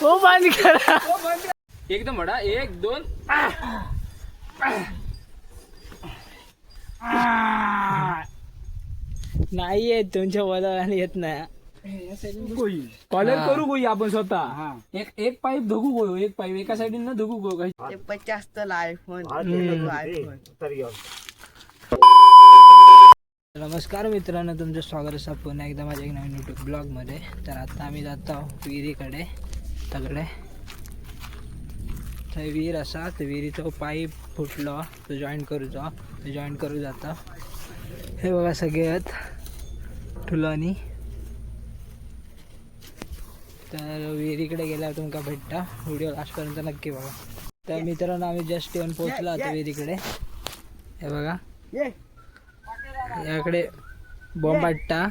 हो बंद करा. एकदम बडा 1 2. नाही येत तुमच्या वडिलांना येत नाही. कॉलर करू गोई आपण स्वतः. एक पाईप धगू गो, एक पाईप एका साइडीन ना धगू गो. 50 आयफोन. नमस्कार मित्रांनो, तुमचं स्वागत आहे पुन्हा एकदा माझ्या एक नवीन यूट्यूब ब्लॉगमध्ये. तर आता आम्ही जातो विहिरीकडे तगडे. तर विहीर असा, तर विहिरीचा पाईप फुटलो तो जॉईंट करू जाता. हे बघा सगळे आहेत ठुलानी. तर विहिरीकडे गेल्यावर तुमका भेटता, व्हिडिओ लास्टपर्यंत नक्की बघा. तर मित्रांनो आम्ही जस्ट येऊन पोहोचलो आता विहिरीकडे. हे बघा याकडे बॉम्बाट्टा.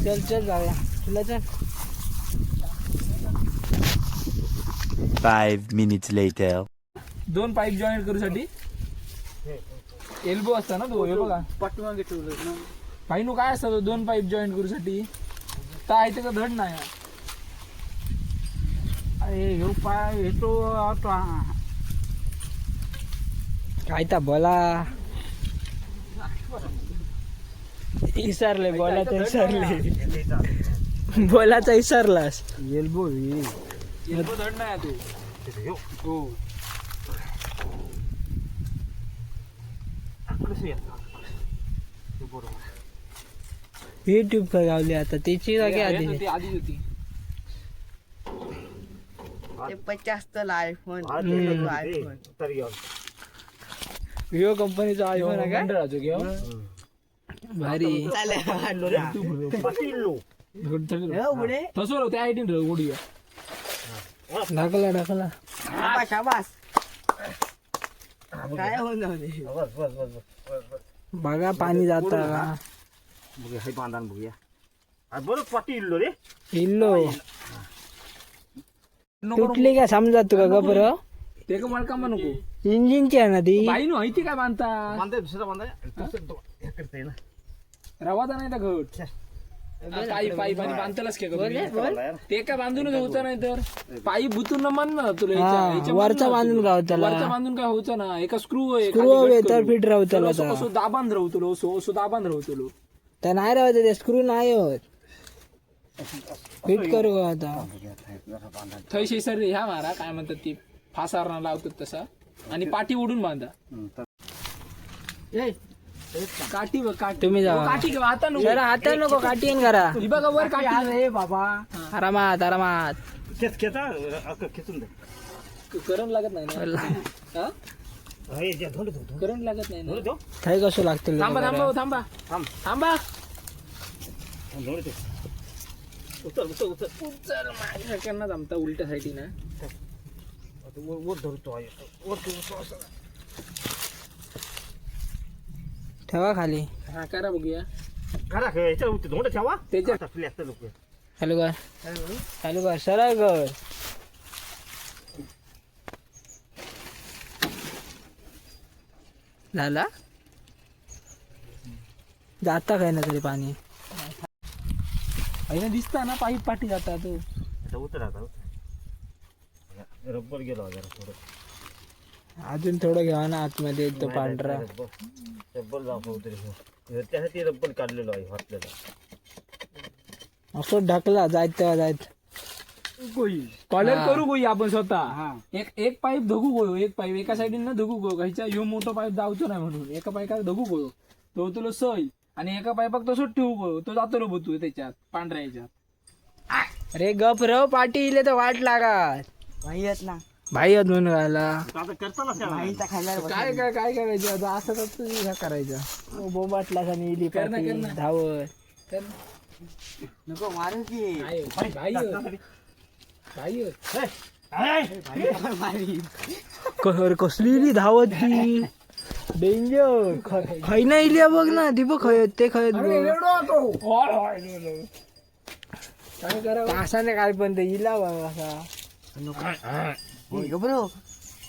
चल चल जाऊया, तुला चल. 5 minutes later. 2 पाईप जॉईंट करूसाठी एल्बो असता ना तो. हे बघा पाठीमागे ठेवलं. पाहिनू काय असतं 2 पाईप जॉईंट करूसाठी. तर आहे त्याचा धड नाही. अरे ह्यो पाय येतो आता. काय ता बोला इसरले, बोलायचं इसरले, बोलायचं इसरलास. एल्बो एल्बो धड नाही तो. हो युट्यूब का गावली आता त्याची जागी आधी. आधीच होती. 50 आयफोन. विवो कंपनीचा आयफोन आहे का? मंडळाचो घेऊ. भारी. तसं त्या आयटीन उडी ढकला शाबास. काय होणार बघा पाणी जाता इल्लो तुटली का समजा तुका गबर. ते का मळका नको. इंजिनची आहे ना ती. बाई नो माहिती काय बांधता रवादा नाही तर घट. पाईप पाईप आणि बांधतालच के ते काय बांधूनच होतं नाही तर पाईप बुतून मान ना तुला. वरचा बांधून गावताला. वरचा बांधून काय होतं ना. एका स्क्रू तर फिट राहतलो असो दाबांध राहतलो. असो दाबांध राहतलो. तर नाही राहत ते स्क्रू नाही होत. फिट करू का आता. थैशे सर ह्या मारा काय म्हणतात ती फासार लावतात तसा आणि पाठी उडून बांधा. काठी बघ काठी. तुम्ही जा काठी घेऊ आता नको. जरा हाता नको काठी करा. ही बघा वर काठी रे बाबा. आरामात आरामात. करंट लागत नाही ना. करंट लागत नाही ना. थै कसं लागतील. थांबा थांबा थांबा थांबा. उचल माझ्याकडनं थांबता उलट्या साईडी ना. ठेवा खाली. हा करा बघूया. त्याच्यात चालू कर चालू कर सरळ कर. झाला जाता काय ना तरी पाणी. पहिला दिसता ना पाईप पाठी जाता तो. रब्बर गेलो अजून थोडं घ्या ना आतमध्ये तो पांढरा. रब्बर दाखवतो त्यासाठी रब्बर काढलेलो आहे घातलेला. असं ढकला जायत तेव्हा जायत. कॉलर करू गोई आपण स्वतः. एक पाईप धगू गो, एक पाईप एका साइडीन ना धगू गो. ह्याच्या ह्यो मोठा पाईप धावतो नाही म्हणून एका पाईपात धगू गो तो तुला सय आणि एका पाईपाक तसंच ठेवू गो. तो जातो बतू त्याच्यात पांढऱ्या ह्याच्यात. अरे गप रव पाठी इले तर वाट लागात. भाई येत ना. भाई आहेत म्हणून गायला. भाईचा खायला काय काय काय करायचं आता असं तर करायचं. बोबाटला का इली कर ना, पाठी कर ना. धावत. नको मारू की. अरे कसली इली धावत ती. डेंजर. खाई ना इली बघ ना ती बघ खयत ते खयत बघ. काय करा तासाने काय पण ते इला बघ असा. ब्रो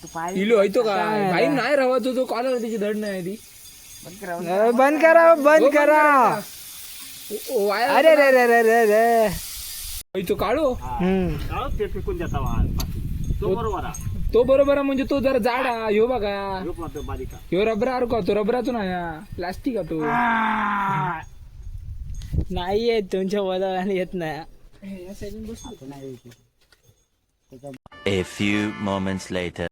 तू पाय इलो होतो काय भाई नाही राहतो तो कॉलर त्याची धड नाही ती. बंद करा बंद करा. वाया अरे रे रे रे रे रे. तो काढू हम्म. ते फेकून देता तो बरोबर हा. तो बरोबर आहे, म्हणजे तो जरा जाड हा. ह्यो बघा ह्यो पाहतो बारीक हा. ह्यो रबरा का तो रबराचो नाही प्लास्टिक का तो. नाही येत तुमच्या वदाने येत नाही. A few moments later.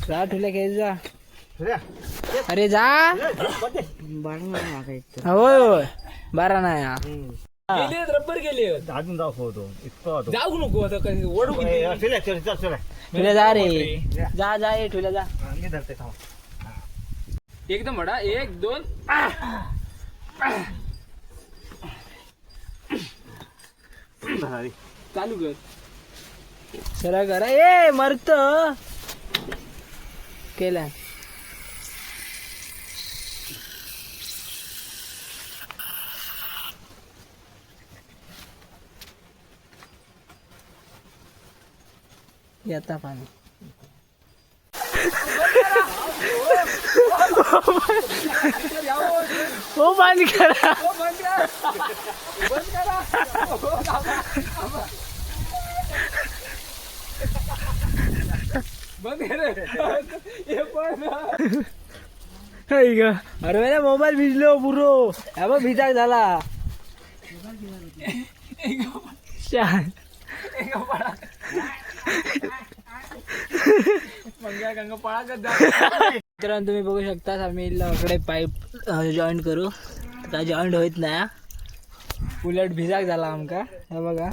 जा तुला खेळ जा. सूर्या, अरे जा. होय होय बारा नाही हा. गेले रबर गेले. अजून दाखवतो इतकं होतो. जाऊ नको आता काही ओढू किती. सूर्या, चल चल चल तुला जा रे. जा जा ये तुला जा. मी धरते थांब. एकदम वडा 1 2 धरा रे. चालू कर. सरळ करा. ए मरत केला. येता पाणी. हो बंद करा. बंद कर. हे पण अरे मेरा मोबाईल भिजलो पुरो. अबा भिजाक झाला. छान. गंगा पळा कर जा. मित्रांनो तुम्ही बघू शकता आम्ही इकडे पाईप जॉईंट करू. आता जॉईंट होत नाही उलट भिजाक झाला आमका. हे बघा.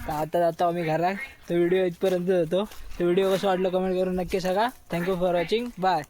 तर आता जातो आम्ही घरात. तो व्हिडिओ इथपर्यंत होतो. तो व्हिडिओ कसं वाटलं कमेंट करून नक्की सांगा. Thank you for watching. बाय.